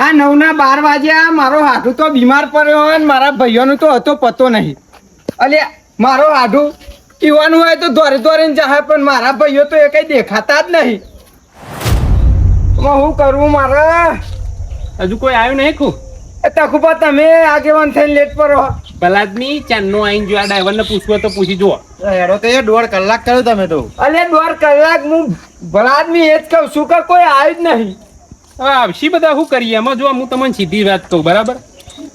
આ 9:12 વાગ્યા મારો હાડુ તો બીમાર પડ્યો હોય ને મારા ભાઈઓનું તો હતો પતો નહીં. અલે મારો હાડુ પીવાનું હોય તો દોરે દોરીને જાય પણ મારા ભાઈઓ તો એ કઈ દેખાતા જ નહીં. હું કરવું મારે? હજુ કોઈ આવ્યું નહીં ખુ તકુપા તમે આગેવાન થઈને લેટ પર ભલાદમી ચાંદનો આઈને જો આ ડ્રાઈવર ને પૂછવું તો પૂછી જુઓ. હેડો તો 1.5 કલાક કર્યો તમે તો. અલે 1.5 કલાક હું ભલાદમી એ જ કહું છું કે કોઈ આવ્યું જ નહીં. હવે આવશી બધા શું કરીએ એમાં જો હું તમને સીધી વાત કહું બરાબર.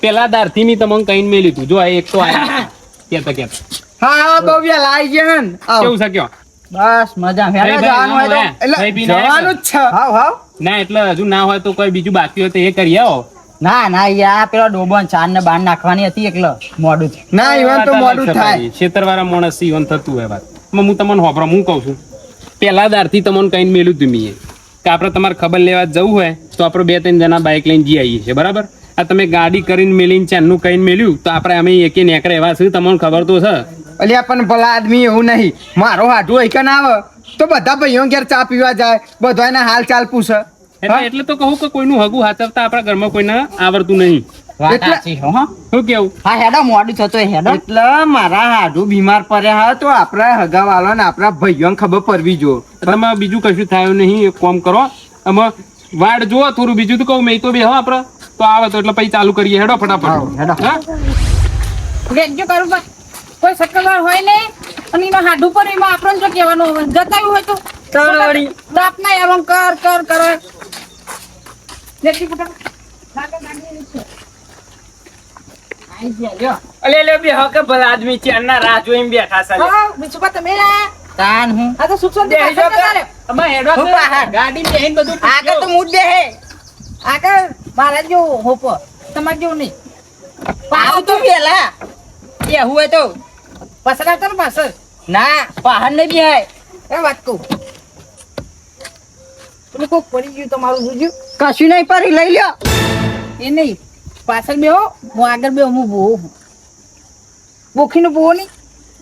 પેલા દારથી મેં તમને કહીને મેં લીધું જો આ એક તો આવ્યા કેતા હા બહુ વેલા આવી ગયા ને. કેવું છે કયો? બસ મજા. હેડો જવાનું હોય તો એટલે જવાનું જ છે. હાવ હાવ ના એટલે હજુ ના હોય તો કોઈ બીજું બાકી હોય તો એ કરી આવો. ના યાર પેલો ડોબો ચાંદ ને બાર નાખવાની હતી એટલે મોડું થયું. ના ઈવન તો મોડું થાય. ખેતરવાળા માણસ ઈવન થતું હોય વાત. હું તમને હોભરો હું કહું છું પેલા દારથી તમને કહીને મેલું હતું મેં કે આપણે તમારે ખબર લેવા જવું હોય તો આપણે 2-3 જણા બાઇક લઈને જઈ આવીએ છીએ બરાબર. આ તમે ગાડી કરીને મેલીને ચાંદનું કહીને મેલ્યું તો આપણે અમે એકે નેકરે એવા છે તમને ખબર તો છે. અલ્યા પણ ભલા આદમી એવું નહીં. મારો હાડું હોય કે ના આવે તો બધા ભાઈઓ ઘેર ચા પીવા જાય બધાના હાલ ચાલ પૂછે. એટલે તો કહું કે કોઈનું હગું હાચવતા આપણા ઘરમાં કોઈને આવડતું નહીં. શું કેવું? હા હેડો મોડું થતો હેડો. એટલે મારા હાડું બીમાર પડ્યા હોય તો આપણા હગાવાળા ને આપણા ભાઈઓને ખબર પડવી જો. તમે બીજું કશું થયું નહીં એક કામ કરો આમાં વાડ જુઓ થોડું બીજું તો કહું મેં તો બે આપણે તો આવે તો એટલે પછી ચાલુ કરીએ. હેડો ફટાફટ હેડો. વેચજો કરું બસ કોઈ સકલવાર હોય ને અને એનો હાડું પર એમાં આપણને જો કહેવાનું હોય જતાયું હોય તો તરવડી દાપ ના એમ કર કરે વેચી ફટાફટ અલે લે બે હકે ભલા આદમી ચારના રાહ જોઈને બેઠા છે. હા બીજું પા તમે તાન હું આ તો સુખ શાંતિ પાછળ ચાલે તમે હેડો હું બહાર. ગાડી બેહીને બધું આગળ તો મૂડ દે હે. આગળ મારા જેવું હોપો તમારે જેવું નહીં આવ તો પેલા એ હોય તો પાછળ આવતા ને પાછળ ના પહાડ ને બી હે. એ વાત કહું તમે કોક પડી ગયું તમારું જોજો કશું નહીં પરી લઈ લ્યો. એ નહીં પાછળ બેહો હું આગળ બેહો હું બોહો બોખીનો બોહો નહીં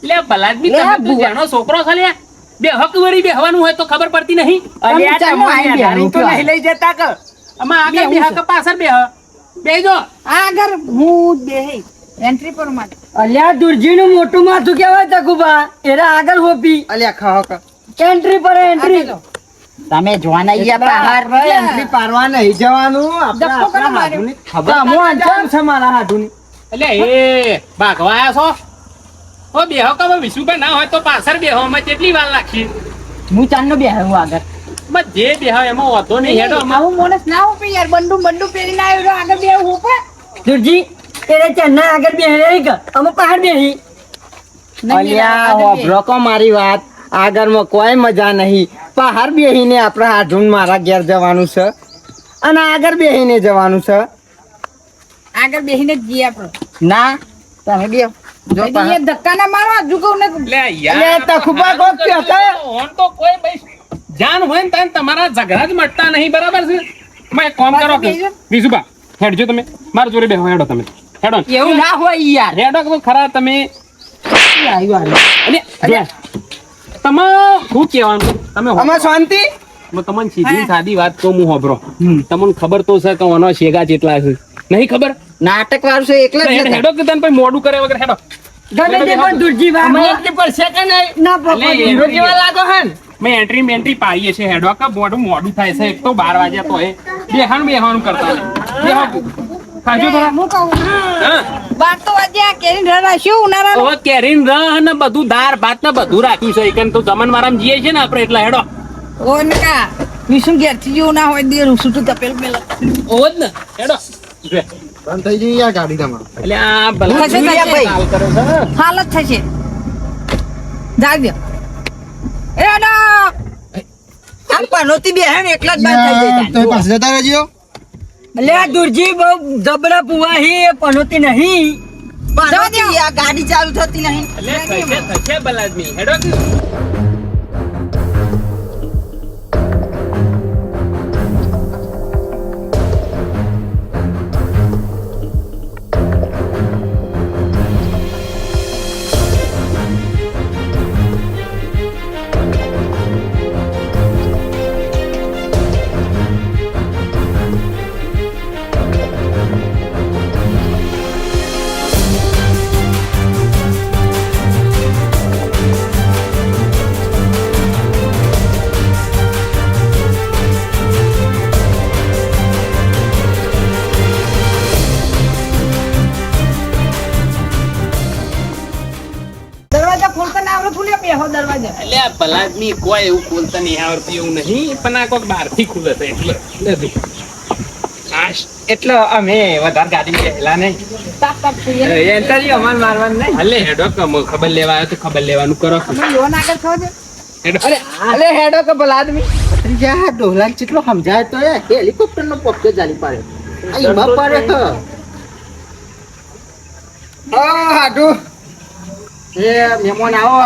લે ભલાદમી લે, તમે તું જાણો છોકરો છે લે બે હક વળી બેહવાનું હોય તો ખબર પડતી નહીં. અલ્યા ચાલો, તમને આઈ ધારી તો બેહું નહીં લઈ જતા કે આમાં આગળ બે હક પાછળ બેહજો. આગળ હું બેહી એન્ટ્રી પર માટે અલ્યા દુરજી નું મોટું માથું કેવાય તકુબા એરા આગળ હોપી અલ્યા ખાઓ કે એન્ટ્રી પર આગળ જાઓ. તમે જોવાના ગયા બહાર ભાઈ એન્ટ્રી પારવા નહીં જવાનું. આપણા ધક્કો કરો આપણા માર્યો. હાડુની ખબર હું અંજામ છે મારા હાડુની. એટલે એ ભાગવા આયા છો ઓ બેહો કે વિશુભાઈ ના હોય તો પાછળ બેહો અમે કેટલી વાર લાગશે. હું ચાંદ નો બે હું આગળ બસ જે બેહો એમાં વાંધો નહીં. હેડો અમે આવું માણસ ના હોપે યાર બંડું પહેરીને આવ્યો આગળ બે હોપે દુરજી એને ચાંદ ના આગળ બે રહી કે અમે પહાડ બેહી. અલ્યા હોભળો કો મારી વાત. આગળમાં કોઈ મજા નહીં. પહાડ બેહીને આપણા હાડુન મારા ઘેર જવાનું છે અને આગળ બેહીને જવાનું છે. આગળ બેહીને જ જઈએ આપણે ના તમે બે જો એ ધક્કા ના મારો હજુ કહું ને લે અલે તખુબા કોક કહેતા. ઓન તો કોઈ ભાઈ જાન હોય ને તાન તમારા ઝઘડા જ મટતા નહીં બરાબર છે. મેં એક કામ કરો કે વિશુભા હેડજો તમે મારા જોડે બેહો. હેડો તમે હેડો એવું ના હોય યાર. હેડો કે ખરા તમે અને તમે શું કહેવાનું તમે આમાં શાંતિ. હું તમને સીધી સાદી વાત કહું હું હોભરો તમને ખબર તો છે કે ઓનો શેગા જેટલા છે નહીં ખબર. નાટક વાળું છે એકલા જ હેડો નતા. હેડો કે તને પછી મોડું કરે વગર હેડો. ગમે તે પણ દુરજી વાત અમે એટલી પડશે કે નહીં? ના અલે, પપ્પા હીરો જેવા લાગો હે ને? મેં એન્ટ્રી પાડીએ છે હેડો કે મોડું થાય છે. એક તો 12 વાગ્યા તો બેહાનું કરતા નહીં. બેહો ખાજો થોડા. હું કહું હા 12 તો વાગ્યા કેરીને રરા શું ઉનાળા હવે કેરીન રહ ને બધું દાળ ભાત ને બધું રાખ્યું છે એકન તો જમણવારામાં જઈએ છે ને આપણે એટલે હેડો. ઓ નકા વિશું ઘેર થી જેવું ના હોય દે રૂસું તપેલ પેલા ઓજ ને હેડો જો. બંધ થઈ ગઈ યાર ગાડી તમારી. એટલે આ ભલા થશે, થશે. કાલ કરે છે. હાલત થશે જાગ્ય એ ના આમ પનોતી બે હે ને એકલા જ બંધ થઈ જાય. તો પાસે જતા રહેજો. એટલે આ દુરજી બહુ જબરા પુવા હી પનોતી નહીં. જવા દ્યો. આ ગાડી ચાલુ થતી નહીં. એટલે થશે બલાદમી હેડો કે અલ્યા ભલાદમી કોઈ એવું ખોલતા નહીં આવડતું એવું નહીં પણ આ કોઈક બહારથી ખુલે છે એટલે એટલે અમે વધારે ગાડી ગયેલા નહીં તાપ તાપ જોઈએ એન્ટરજી અમાર મારવાનું નહીં હલે હેડો ખબર લેવા આવ્યો તો ખબર લેવાનું કરો તમે લોન આગળ છો છે હેડો અલે હેડો કે ભલા આદમી ત્રીજા ડોહલા કેટલો સમજાય તો એ હેલિકોપ્ટર નો પક્ષ ચાલી પાડે આ પડે તો હાડુ એ મહેમાન આવો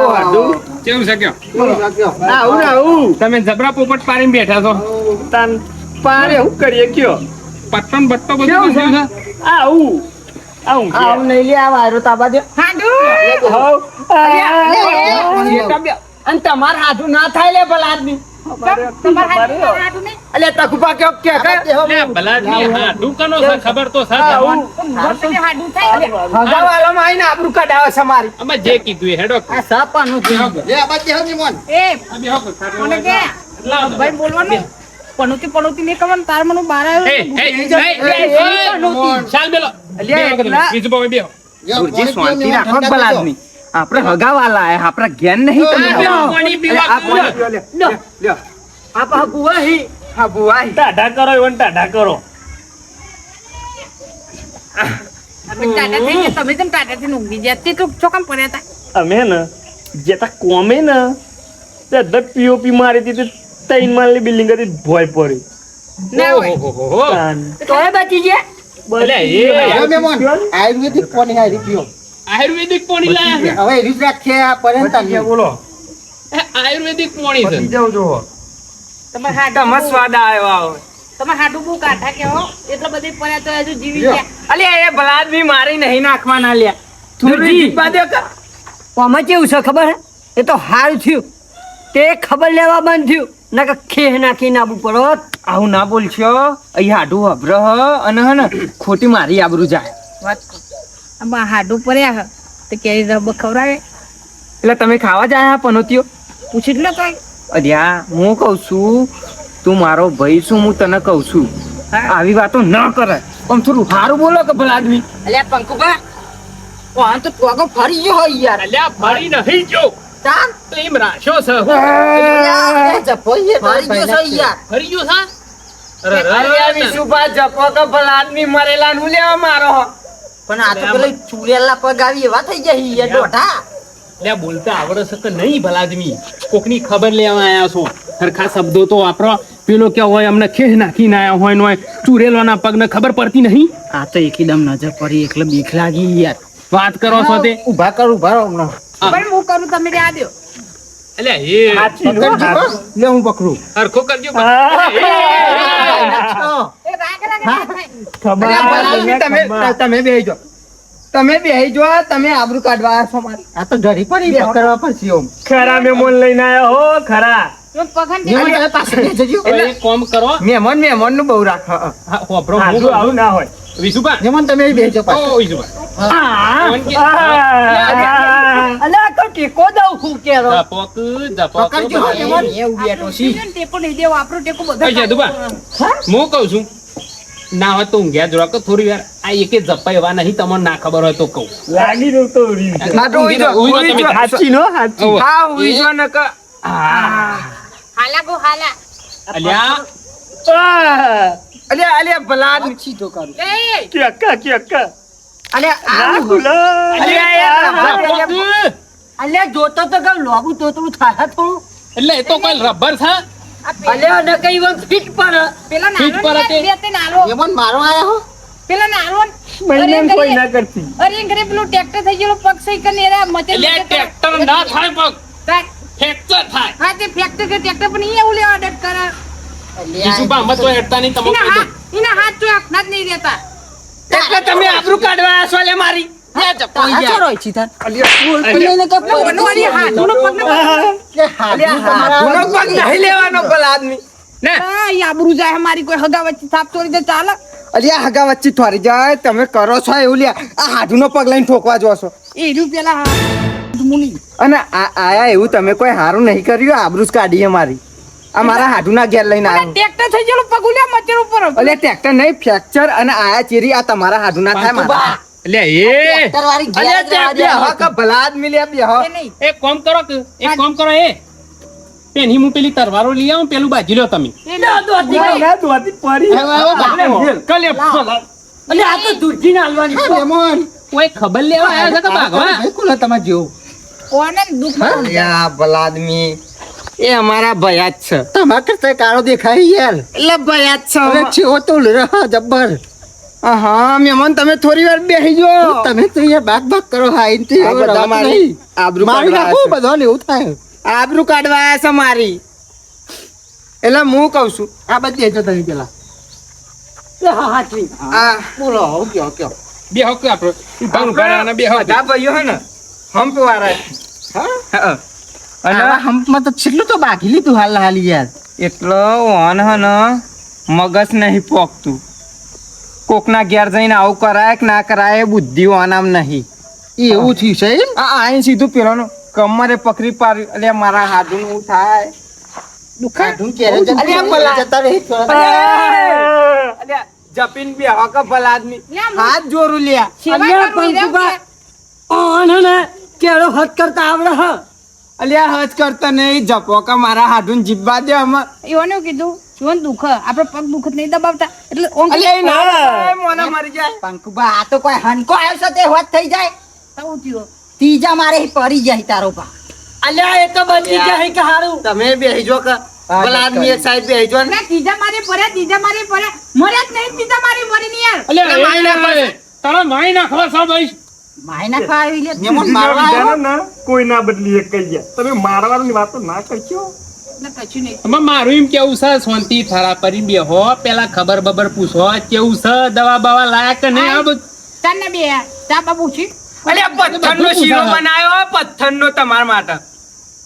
હાડુ કેવું છે કયો આવું તમે જબરા પોપટ પાડીને બેઠા છો તાન પારે હું કરીએ કયો પટ્ટો ને બટ્ટો બધું કેવું છે? છે આવું નહીં લે આ વાયરો તાબા દે હાડુ અને તમાર હાથું ના થાય લે ભલા આદમી તમારા હાડુ નહીં અલે તકુપા કે ભલાદમી હા દુકાનો છે ખબર તો છે તમને. મોટે હાડુ થાય હગાવાલામાં આવીને આબરૂ કાઢાવે છે મારી અમે જે કીધું એ હેડો આ સાપાનું એ અભી હોકો મને કે ભાઈ બોલવાનું પણોતી ને કમન તાર મનું બહાર આવ્યો ચાલ બેલો બીજું ભાઈ બેહો ગુરજી શાંતિ રાખો ભલા આદમી આપણે હગાવાલા હે આપણા જ્ઞાન નહીં તમે પાણી પીવા આપા બુવાહી હા બુવાહી ટાઢા કરો એવન ટાઢા કરો તમે ટાટા થઈ ગયા તમે તેમ ટાટા થઈને ઊંઘી ગયા તે તો ચોકમ પડ્યા હતા અમે ને જેતા કોમે ને તે ધ પીઓપી મારી હતી તૈન માલની બિલ્ડિંગ હતી ભોય પડી ના હોય ઓહો તાન. તોય બચી ગયા અલે એ આયુર્વેદિક કોની હારી પીઓ આયુર્વેદિક પોણી લાયા છે હવે રીત રાખ્યા પર્યંત બોલો એ આયુર્વેદિક પોણી છે જાવ જો તમારે હાડુ તમે સ્વાદ આવ્યો આવો તમારે હાડુ બહુ કાઠા કેવો એટલો બધે પડ્યા તો હજુ જીવી ગયા અલે એ ભલા આદમી મારી નહીં નાખવાના લ્યા ગુરુજી. બાદે આમાં કેવું છે ખબર હે એ તો હારું થયું તે ખબર લેવા બંધ થયું ના કે ખેહ નાખીને આબુ પડો આવું ના બોલશો અહીંયા હાડું હભરહ અને હે ને ખોટી મારી આબરૂ જાય વાત કર આમાં હાડુ પડ્યા હ તો કેરી રબ ખવડાવે એટલે તમે ખાવા જાય પનોતીઓ પૂછી લો તો અલ્યા હું કહું છું તું મારો ભાઈ છું હું તને કહું છું આવી વાતો ન કરે પણ થોડું સારું બોલો કે ભલા આદમી અલ્યા પંકુભા કોણ તો ટોગો ફરી ગયો હોય યાર અલ્યા ફરી નહીં જો તાન તો એમ રાશો છે જપોઈએ ફરી ગયો છે યાર ફરી ગયો છે અલ્યા વિશુભા જપો કે ભલા આદમી મરેલા નું લેવા મારો પણ આ તો પેલો ચુરેલા પગ આવી એવા થઈ ગયા યાર દોઢા લે બોલતા આવડે છે કે નહીં ભલાદમી કોકની ખબર લેવા આયા છો સરખા શબ્દો તો વાપરો પેલો કે હોય અમને ખેહ નાખીને આયા હોય ને ચુરેલોના પગને ખબર પડતી નહીં આ તો એકદમ નજર પડી એટલે બીક લાગી યાર વાત કરો છો તે ઉભા કર ઉભા રહો હમણાં પણ હું કરું તમે રહ્યા દો એટલે એ લે હું પકડું હરખો કરજો એ રાગ રાગ થાય અલ્યા ભલા આદમી તમે બેહી જાઓ તમે બેહી જાઓ તમે આબરૂ કાઢવા આવ્યા છો મારી આ તો ઢરી પડી કરવા પડશે ઓમ ખરા મેમોન લઈને આયા હો ખરા હું પગન તમે પાસે બેસજો એટલે એક કામ કરો મહેમાન નું બહુ રાખ હા હોભરો આટલું આવું ના હોય વિશુભા મહેમાન તમે બેસજો પાછો ઓ વિશુભા અલ્યા તો ટેકો દઉં હું કેરો ધપોક પકડજો હો, મહેમાન. એવું બેઠો છે ટેકો નહીં દેવો આપણો ટેકો બધો પૈસા દુબા હું કહું છું ના હોય તો ઊંઘ્યા જોડો કે થોડી વાર આ એકે જપ્પા એવા નહીં તમને ના ખબર હોય તો કહું લાગી રહ્યું તો રીત. હા તો ઉઈ જાઓ, ઉઈ જાઓ. સાચી નો સાચી ઓવે. હા ઉઈ જાઓ ને કે હાલા ગો હાલા અલ્યા અલ્યા અલ્યા ભલા આદમી. સીધો કરું એ ક્યાં અલ્યા ના આવું. ખુલો ધપોક. અલ્યા જોતો તો કેમ લોબુ તોતરું થાય થોડું એટલે એ તો કોઈ રબર છે અલ્યા ન કઈ વખત ફિટ પડે પેલા ફીટ પર નાનો હતી. ને તે નાનો મહેમાન મારો આયા હો પેલા નાનો મહિને કોઈ ના કરતી અરે ઘરે પેલું ટ્રેક્ટર થઈ ગયેલું પગ સહી કરીને એરા મચે એટલે ટ્રેક્ટર ના થાય પગ થાય. ફ્રેક્ચર થાય હા તે ફેક્ટર કે ટ્રેક્ટર પણ ઈ એવું લેવા ડટ કરે વિશુભા અમે તો હેડતા નહીં તમે કહી દો એના હાથ તો આખના જ નહીં રહેતા એટલે તમે આબરૂ કાઢવા આવ્યા છો લે મારી ચરો ઈછી થાન વનવાળી હાથનો પગ ને હાથનો પગ નહીં લેવાનો ભલા આદમી ને ઈ આબરૂ જાય મારી કોઈ હગા વચ્ચે થાપ તોડી દે ચાલે અલ્યા હગા વચ્ચે થોરી જાય તમે કરો છો એવું લ્યા આ હાથનો પગ લઈને ઠોકવા જો છો એ રહ્યું પેલા મુની અને આયા એવું તમે કોઈ હારું નહીં કર્યું આબરૂ જ કાઢીએ મારી આ મારા હાડુના ઘેર લઈને આવ્યો ટ્રેક્ટર થઈ ગયેલું પગ ઉલ્યા મચર ઉપર અલ્યા ટ્રેક્ટર નહીં ફ્રેક્ચર અને આયા ચેરી આ તમારા હાડુના થાય મારા એટલે એ તરવારી અલ્યા ત્યાં બેહો કે ભલા આદમી લે બેહો. એ નહીં એક કામ કરો કે એક કામ કરો એ પેની હું પેલી તરવારો લઈ આવું પેલું બાજી લો તમે એ નહીં. ના દોતી પડી કલે અલે આ તો દૂધીને હાલવાની છે. લેમોન. કોઈ ખબર લેવા આવ્યા છે કે ભાગવા ભાઈ કોને તમારે જેવું? કોને દુઃખ ના હોય? અલ્યા ભલા આદમી એ અમારા ભયા જ છે. તમારા કરતા કાળો દેખાય યાર. એટલે ભયા જ અરે છે. ચેવો તો રહા જબ્બર. હા મહેમાન તમે થોડી વાર બેસી જાઓ. તમે તો યાર બાક બાક કરો હાઈ તે આ બધા રવાતું મારી નહીં. આબરૂ મારી કાઢવા નાખો આવ્યા છે. બધાને એવું થાય. આબરૂ કાઢવા આવ્યા છે મારી. એટલે હું કઉ છું આ બધી દેજો તમે પેલા. હા હાચવી આ બોલો હું કયો કયો. બે હક આપણો ઉભા ઉભા રહેવાના બે હક બધા ભાઈઓ હે ને હંપ વાળા. હા. અને અને હંપમાં તો છેલ્લું તો બાકી લીધું હાલ હાલી યાર. એટલો ઓન હે ને મગજ નહીં પોકતું. કોકના ઘેર જઈને આવું કરાય કે ના કરાય એ બુદ્ધિ ઓનામ નહીં. એવું થયું છે એમ? આ આઈને સીધું પેલાનો કમરે પકડી પાડ્યું. એટલે મારા હાથું એવું થાય. કાઢું ક્યારે જતા અલ્યા રહે, ભલા. જતા રહે થોડા. અલ્યા જપીન બે હક ભલા આદમી લે, હું- હાથ જોરું લ્યા. સેવા અલ્યા કરવી રે, પંકુભા, ઓને ને કેળો હદ કરતા આવડે હ. અલ્યા હજ કરતા નહીં જપો કે મારા હાથું જીભવા દે અમાર. એઓને એવું કીધું જીવન દુઃખ આપણે પગ દુઃખ નહીં દબાવતા એટલે ઓમ અલ્યા એ ના થાય, મોના મરી જાય. પંકુભા, આ તો કોઈ હનકો આવ્યો છે તે હોત થઈ જાય. થવું થયું. ત્રીજા મારે પડી જાય તારો પા. અલ્યા એ તો બચી જાય કે હારું. તમે બેસી જો કે પેલા આદમી એક સાઈડ બેસી જો ને. મેં ત્રીજા મારી પડ્યા ત્રીજા મારી પડ્યા મર્યા જ નહીં ત્રીજા મારી મરી નહીં યાર. અલ્યા તારા માઈ નાખવા સા ભાઈ માય ના ખાવી લે. મહેમાન મારવા આવ્યો. ના કોઈ ના બદલી એક કહી ગયા તમે મારવાની વાતો ના કરશો. એટલે કશું નહીં. આમાં મારું એમ કેવું છે શાંતિ થારા પરી બેહો પેલા ખબર બબર પૂછો કેવું છે દવા બવા લાયક કે નહીં આ બધું ચાલને બે યાર ચા બાબુ છી. અલ્યા પથ્થરનો શીરો બનાવ્યો પથ્થરનો તમારા માટે.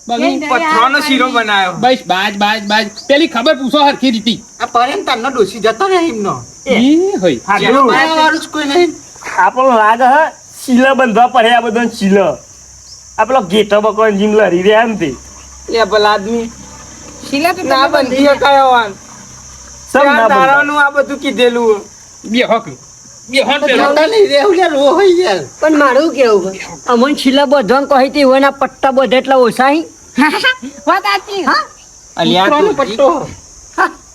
પથ્થરનો શીરો બનાવ્યો. બસ બાજ બાજ બાજ પેલી ખબર પૂછો હરખી રીતી આ પરેન તારનો ડોસી જતો રહે એમનો. ઈ હોય હાડું મારવાવાળું જ કોઈ નહીં. આપણો લાગે હ શીલા બંધવા પડે આ બધો શીલા આ પેલો ઘેટો બકો જીમ લડી રહ્યા ને તે લે ભલા આદમી શીલા તો ના તમે બંધી કયો વાન. સબ ના બંધાય. તારાનું આ બધું કીધેલું. બેહો પેલો જતા નહીં રહેવું યાર, રો હોય યાર. પણ મારું કેવું છે, અમન છિલા બધવાન કહી તી હોય ના પટ્ટા બધે એટલા ઓછા હી. વાત સાચી. અલ્યા કૂતરાનો તું પટ્ટો.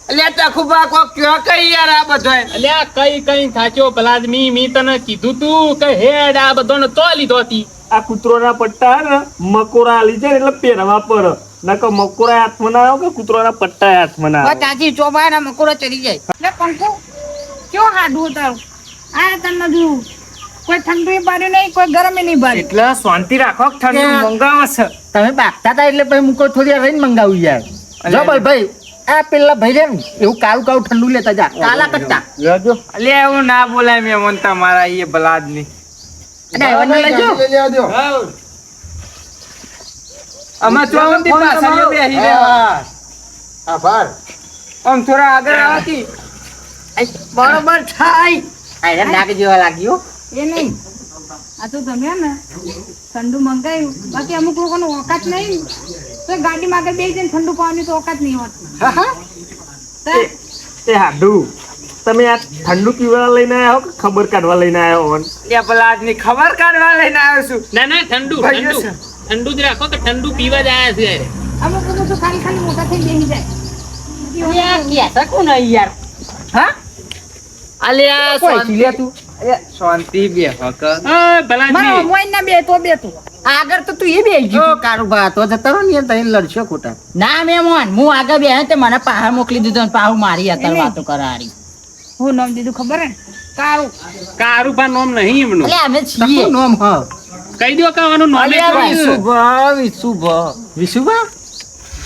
અલ્યા તખુબા કોક કયો કઈ યાર આ બધોય. અલ્યા કઈ કઈ થાચો પેલા મી તને કીધું તું કે હેડ આ બધો ને તો લીધો હતી આ કૂતરોના પટ્ટા હે ને મકોરા આલી જાય ને એટલે પહેરવા પર નકર મકોરા હાથમાં ના આવે કે કૂતરોના પટ્ટા હાથમાં ના વાત આવે સાચી ચોપાય ના મકોડો ચડી જાય. એટલે પંકુ કેવો હાડું તારું આ તને જોયું કોઈ ઠંડુ પાડ્યું નહીં કોઈ ગરમ નહીં પાડ્યું. એટલે શાંતિ રાખો ઠંડુ મંગાવે છે. તમે બાગતા હતા એટલે ભાઈ મુકો થોડી વાર રહીને મંગાવું યાર. જો ભાઈ આ પેલા ભાઈ રે ને એવું કાળું કાળું ઠંડુ લેતા જા કાલા કરતા. અલ્યા એવું ના બોલાય મેમન તમારા એ ભલા આદમી. અને આવવાને લઈ જાઓ. અમે તો આમ થી પાછળ બેસી રહ્યા. આભાર. આમ થોડા આગળ આવતી. બરોબર થાય. આ યાર નાક જેવા લાગ્યો. એ નહીં આ તો તમે હે ને ઠંડુ મંગાવ્યું બાકી અમુક લોકોનો ઓકાત નહીં તો ગાડીમાં આગળ બેસી જઈને ઠંડુ પાવાની તો ઓકાત નહીં હોતી. તો એ હાડું તમે આ ઠંડુ પીવા લઈને આવ્યા હો કે ખબર કાઢવા લઈને આવ્યા હો લે ભલા આદમી ખબર કાઢવા લઈને આવ્યો છું. ના ના ઠંડુ ભાઈઓ ઠંડુ છે. ઠંડુ જ રાખો કે ઠંડુ પીવા જ આયા છે અમુક લોકો તો ખાલી ખાલી મોટા થઈ બેસી જાય. કેતા કોણ હઈ યાર? હા અલ્યા કોઈ શાંતિ લે તું. શાંતિ બે હક. ભલા મારા મોઈ ના બે તો બે તું આગળ તો તું એ બેસી ગયો. ઓ કાળું ભા તો જતા રહો ને યાર, તમે લડશો ખોટા. ના મેમોન હું આગળ બે તે મને પાહા મોકલી દીધો ને પાહુ મારી અત્યારે વાતો કરારી. હું નામ દીધું ખબર હે કાળું. કારુભા નામ નહીં એમનું એટલે અમે છીએ. શું નામ હ? કહી દો કે આનું નામ જ અલ્યા શું? વિશુભા, વિશુભા. વિશુભા?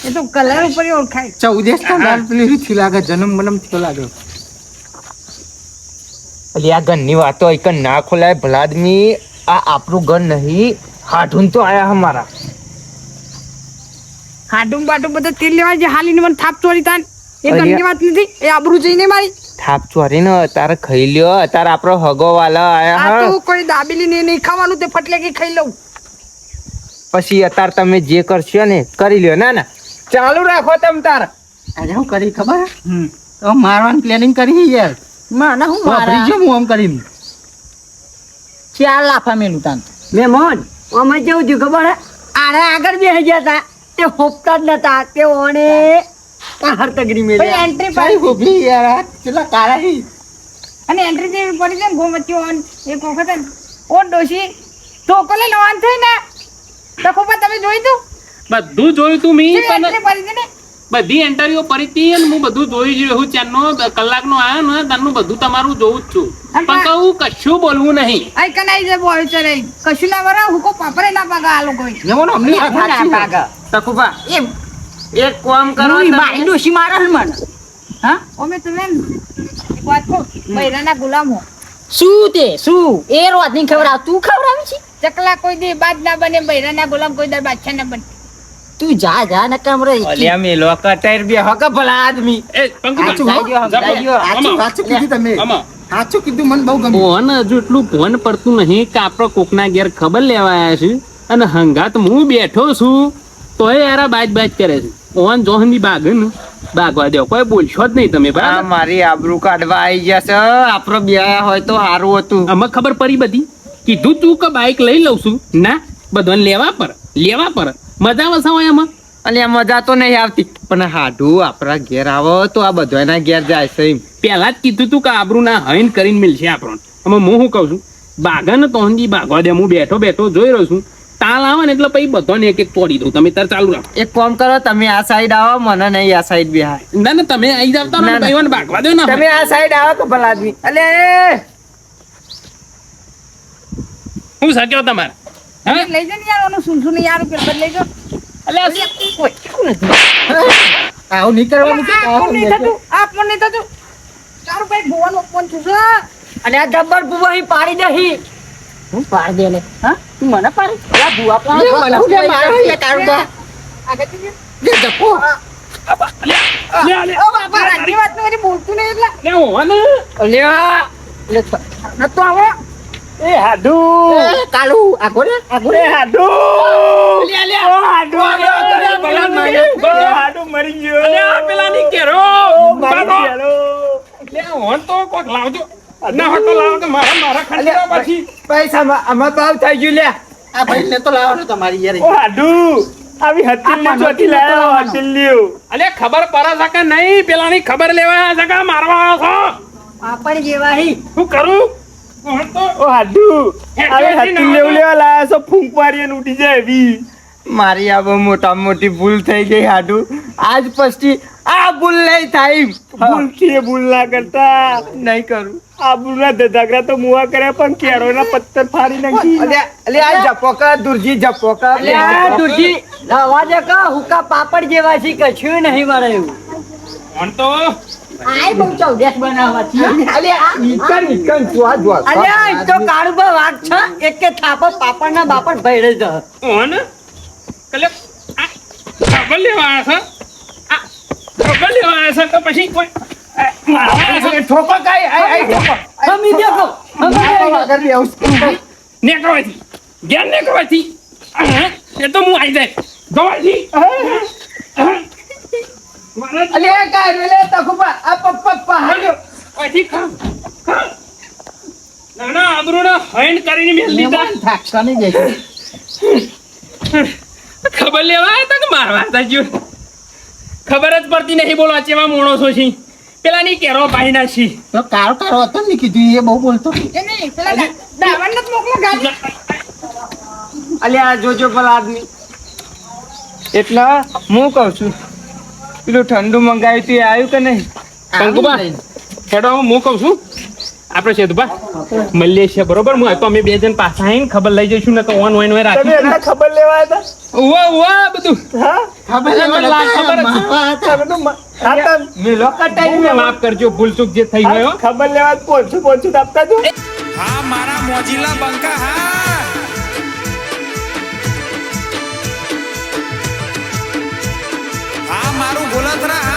એ તો કલર ઉપર ય ઓળખાય. ચૌદેશ ના બાર પેલી રીત લાગે, જન્મ મનમ થયો લાગે. અલ્યા ઘરની વાતો એક ના ખોલાય ભલા આદમી. આ આપણું ઘર નહીં હાડું તો આયા હમારા. હાડું બાટું બધા તેલ લેવા જે હાલીને મને થાપ ચોરી તાન એ અરે. ઘરની વાત નથી એ આબરૂ જઈને મારી. થાપ ચોરી ને તારે ખાઈ લ્યો. તારે આપણો હગો વાલા આયા આ હા. તો કોઈ દાબેલી ને નહીં ખાવાનું તે ફટલેકી ખાઈ લઉં. પછી અત્યારે તમે જે કરશો ને કરી લ્યો. ના ના ચાલુ રાખો તમ તાર. આજે હું કરી ખબર હે? તો મારવાનું પ્લાનિંગ કરી યાર. મને હું વાપરી મારા જો હું આમ કરીને. ચાર લાફા મેલું તાન મહેમાન અમે કેવું થયું ખબર હે આરે આગળ બેસી ગયા હતા તે હોપતા જ નતા તે ઓણે હર તગડી ભાઈ મેલ્યા એન્ટ્રી સારી પડી ગોભલી યાર કેટલા કાળા હી અને એન્ટ્રી જેવી પડી છે ને ગોમતીઓ અને એક વખત ને ઓ ડોશી ધોકો લઈને ઓન થઈ ને તો ખોપા તમે જોઈ તું બધું જોયું તું મી એન્ટ્રી પણ પડી છે ને બધી એન્ટરીઓ પડી હતી અને હું બધું જોઈ જ રહ્યો ચારનો કલાકનો આવ્યો ને તારનું બધું તમારું જોઉં જ છું પણ કહું કશું બોલવું નહીં આઈ કનાઈ જે બોલ ચરે કશું ના વરા હુકો પાપરે ના પાગા આ લોકો જમોનો અમને સાચું તકુબા એક કામ કરો મારી ડોશી મારે હે મને હા ઓમે તમે એક વાત કહું બૈરાના ગુલામો શું તે શું એ રોજ ની ખબર તું ખવડાવી છે ચકલા કોઈ દી બાદ ના બને બૈરાના ગુલામ કોઈ દર બાદશાહ ના બને તું જા જા ન કમરે અલ્યા મેલો કટાઈર બે હક ભલા આદમી એ પંકુભા, સાચું કીધું તમે આમાં. સાચું કીધું મને બહુ ગમ્યું ફોન હજુ એટલું ફોન પડતું નહીં કે આપણે કોકના ઘેર ખબર લેવા આવ્યા છે અને હંગાત હું બેઠો છું તોય યાર બાજ બાજ કરે છે ફોન જોહની બાગ ને બાગવા દો કોઈ બોલશો જ નહીં તમે આ બરાબર મારી આબરૂ કાઢવા આવી ગયા છે આપણો બ્યાહ હોય તો સારું હતું અમે ખબર પડી બધી કીધું તું કે બાઈક લઈ લઉં છું ના બધાને લેવા પર મજા વસાવો એમાં અને આ મજા તો નહીં આવતી પણ હાડું આપણા ઘેર આવો તો આ બધાના ઘેર જાય છે એમ પેલા જ કીધું તું કે આબરૂ ના હૈન કરીને મિલશે આપણને અમે હું શું કહું છું બાગા ને તોહંદી બાગવા દે હું બેઠો જોઈ રહ્યો છું તાલ આવે ને એટલે પછી બધાને એક એક તોડી દઉં તમે તાર ચાલુ રાખો એક કામ કરો તમે આ સાઈડ આવો મને નહીં આ સાઈડ બેહાય ના ના તમે આવી જાવ ના, ના. ભાઈઓને બાગવા દો તમે ના આ સાઈડ આવો કે ભલા આદમી અલે હું સાચો તમારે હા લઈ જને યાર ઓનું સુનસુન યાર પેપર લઈ જો અલ્યા આવું નહીં કરવાનું કે આ પણ નહીં થતું આ પણ નહીં થતું તારું ભાઈ ભુવાનું ફોન છું છે અને આ જબ્બર બુવાહી પાડી દહી હું પાડ દે લે હા તું મને પાડ લા બુઆ પાડ લે, મને હું લે, મારો લે, તારું બા. આગળ જઈએ. લે જપો ઓ બાપા આટલી વાત તો મારી બોલતું નહીં એટલે અલ્યા નતો આવો એ હાડુ એ કાલુ આગો રે એ હાડુ હાડુ મરી ગયો પેલાની કેરો મરી ગયો હોન તો કોક લાવજો ના હોતો લાવો તો મારા ખંડેરા પછી પૈસા આમાં ભાવ થઈ ગયું લે આ ભાઈ ને તો લાવવાનો તમારી યાર ઓ હાડુ આવી હતીલી ચોથી લાયો હતીલી અલે ખબર પડે છે કે નહીં પેલાની ખબર લેવા આવ્યા છે કે મારવા આવ્યા છો પાપડ જેવાહી શું કરું હોન તો ઓ હાડુ આવી હતીલી લેવા લાયા છો ફૂંક મારી અને ઉડી જાય એવી મારી આ બહુ મોટામાં મોટી ભૂલ થઈ ગઈ હાડું આજ પછી આ ભૂલ નહીં થાય ભૂલથી એ ભૂલ ના કરતા નહીં કરું આબુના ધધાગરા તો મુવા કર્યા પણ કેરોના પથ્થર ફાડી નાખી અલ્યા આ જપોકા દુરજી જપોકા અલ્યા દુરજી અવાજ કા હુકા પાપડ જેવા છે કશું નહીં મળે એવું હોન તો આય બહુ ચૌદેશ બનાવવા છે અલ્યા ઈકન જો અલ્યા ઈ તો કાળુબા વાત છે એક કે થાપો પાપડ ના બાપડ ભેળે જ હોન કલે આ ખબર લેવા આવ્યા છે આ ખબર લેવા આવ્યા છે કે પછી કોઈ મારવા આવ્યા છે ઠોકો કાઈ આઈ ઠોકો હમી દેખો નેકવાથી જ્ઞાન નેકવાથી એ તો હું આવી જાય ગવાથી અલ્યા કાઈ લે તખુબા આ પપ્પા હાલ્યો ઓથી ખમ ના આબરૂને હૈન કરીને મેલ દીધા થાકતા નહીં જાય ખબર લેવા આવ્યા હતા કે મારવા હતા જો ખબર જ પડતી નહીં બોલો ચેવા મોણસો છે પેલાની કેરો પાઈ નાખી તો કારો હતો ને કીધું એ બહુ બોલતો એ નહીં પેલા દાવણ નથી મોકલો ગાડી અલ્યા જોજો ભલા આદમી એટલે હું કહું છું પેલું ઠંડુ મંગાવ્યું તું એ આવ્યું કે નહીં કંકુબા હેડો હું કહું છું આપણે સેતુભા મળીએ છીએ બરોબર હું તો અમે બે જણ પાછા આવીને ખબર લઈ જઈશું ને તો ઓન ઓન તમે રાખી એમને ખબર લેવા હતા ઉવા બધું હા ખબર મેલો કટાઈ માફ કરજો ભૂલ ચૂક જે થઈ ગયો ખબર લેવા પોચું આપતા જો હા મારા મોજીલા બંકા હા હા મારું ગોલતરા